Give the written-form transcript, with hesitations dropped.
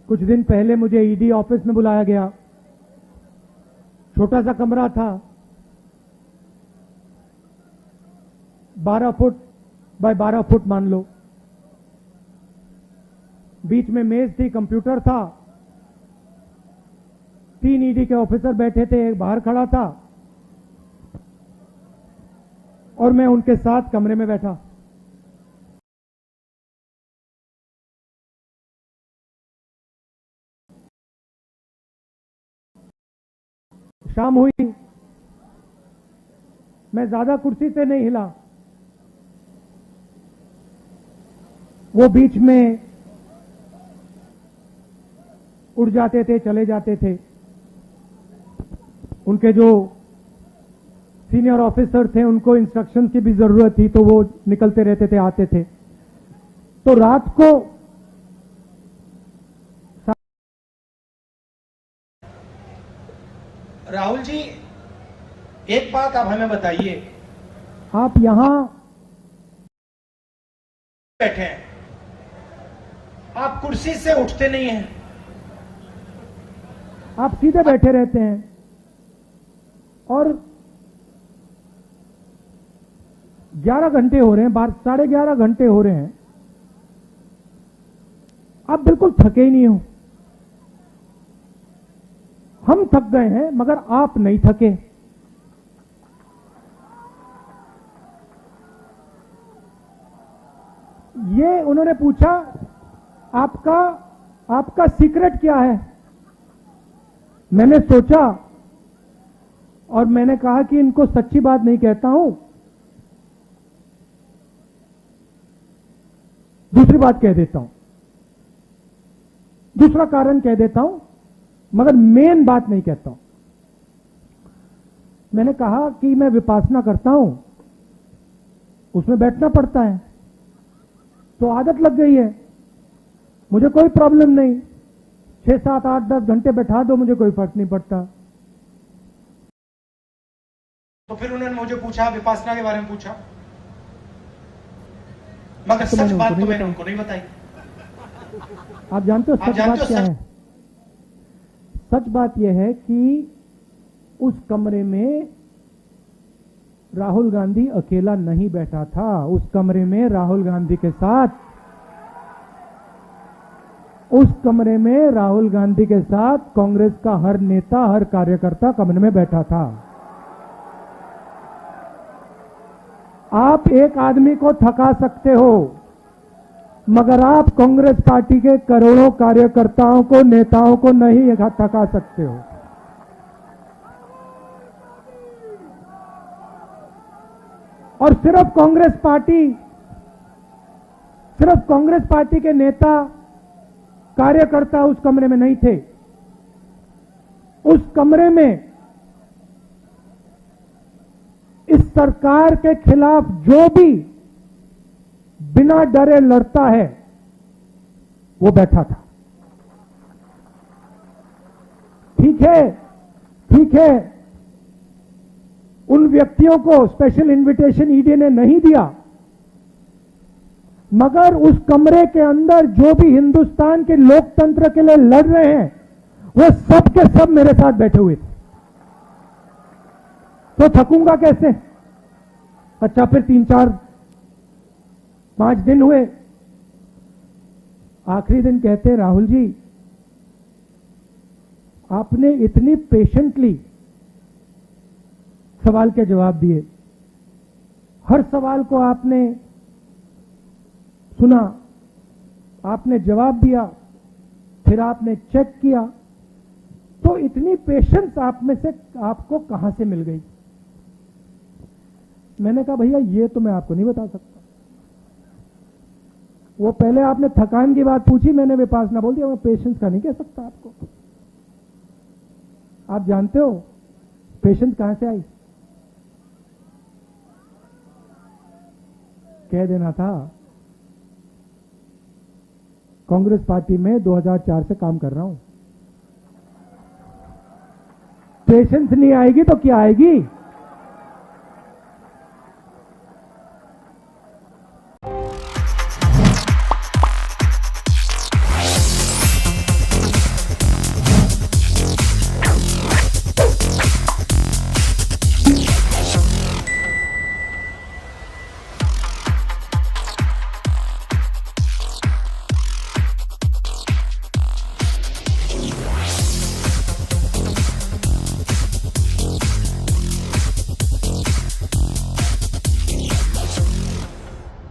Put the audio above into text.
कुछ दिन पहले मुझे ईडी ऑफिस में बुलाया गया। छोटा सा कमरा था, 12 फुट बाय 12 फुट मान लो। बीच में मेज थी, कंप्यूटर था, 3 ईडी के ऑफिसर बैठे थे, एक बाहर खड़ा था और मैं उनके साथ कमरे में बैठा। शाम हुई, मैं ज्यादा कुर्सी से नहीं हिला। वो बीच में उड़ जाते थे, चले जाते थे। उनके जो सीनियर ऑफिसर थे उनको इंस्ट्रक्शन की भी जरूरत थी, तो वो निकलते रहते थे, आते थे। तो रात को राहुल जी, एक बात आप हमें बताइए, आप यहां बैठे हैं, आप कुर्सी से उठते नहीं हैं, आप सीधे बैठे रहते हैं और 11 घंटे हो रहे हैं, 11:30 घंटे हो रहे हैं, आप बिल्कुल थके ही नहीं हो। हम थक गए हैं मगर आप नहीं थके। ये उन्होंने पूछा, आपका सीक्रेट क्या है? मैंने सोचा और मैंने कहा कि इनको सच्ची बात नहीं कहता हूं, दूसरी बात कह देता हूं, दूसरा कारण कह देता हूं, मगर मेन बात नहीं कहता हूं। मैंने कहा कि मैं विपासना करता हूं, उसमें बैठना पड़ता है, तो आदत लग गई है, मुझे कोई प्रॉब्लम नहीं, 6, 7, 8, 10 घंटे बैठा दो, मुझे कोई फर्क नहीं पड़ता। तो फिर उन्होंने मुझे पूछा, विपासना के बारे में पूछा, मगर सच बात तो मैंने उनको नहीं बताई। आप जानते हो सच बात क्या है? सच बात यह है कि उस कमरे में राहुल गांधी अकेला नहीं बैठा था। उस कमरे में राहुल गांधी के साथ कांग्रेस का हर नेता, हर कार्यकर्ता कमरे में बैठा था। आप एक आदमी को थका सकते हो, मगर आप कांग्रेस पार्टी के करोड़ों कार्यकर्ताओं को, नेताओं को नहीं थका सकते हो। और सिर्फ कांग्रेस पार्टी के नेता, कार्यकर्ता उस कमरे में नहीं थे। उस कमरे में इस सरकार के खिलाफ जो भी बिना डरे लड़ता है वो बैठा था। ठीक है, उन व्यक्तियों को स्पेशल इनविटेशन ईडी ने नहीं दिया, मगर उस कमरे के अंदर जो भी हिंदुस्तान के लोकतंत्र के लिए लड़ रहे हैं वो सब के सब मेरे साथ बैठे हुए थे। तो थकूंगा कैसे? अच्छा, फिर 3, 4, 5 दिन हुए, आखिरी दिन कहते, राहुल जी आपने इतनी पेशेंटली सवाल के जवाब दिए, हर सवाल को आपने सुना, आपने जवाब दिया, फिर आपने चेक किया, तो इतनी पेशेंस आप में से आपको कहां से मिल गई? मैंने कहा भैया ये तो मैं आपको नहीं बता सकता। वो पहले आपने थकान की बात पूछी, मैंने विपासना बोल दिया, मैं पेशेंस का नहीं कह सकता आपको। आप जानते हो पेशेंस कहां से आई? कह देना था, कांग्रेस पार्टी में 2004 से काम कर रहा हूं। पेशेंस नहीं आएगी तो क्या आएगी?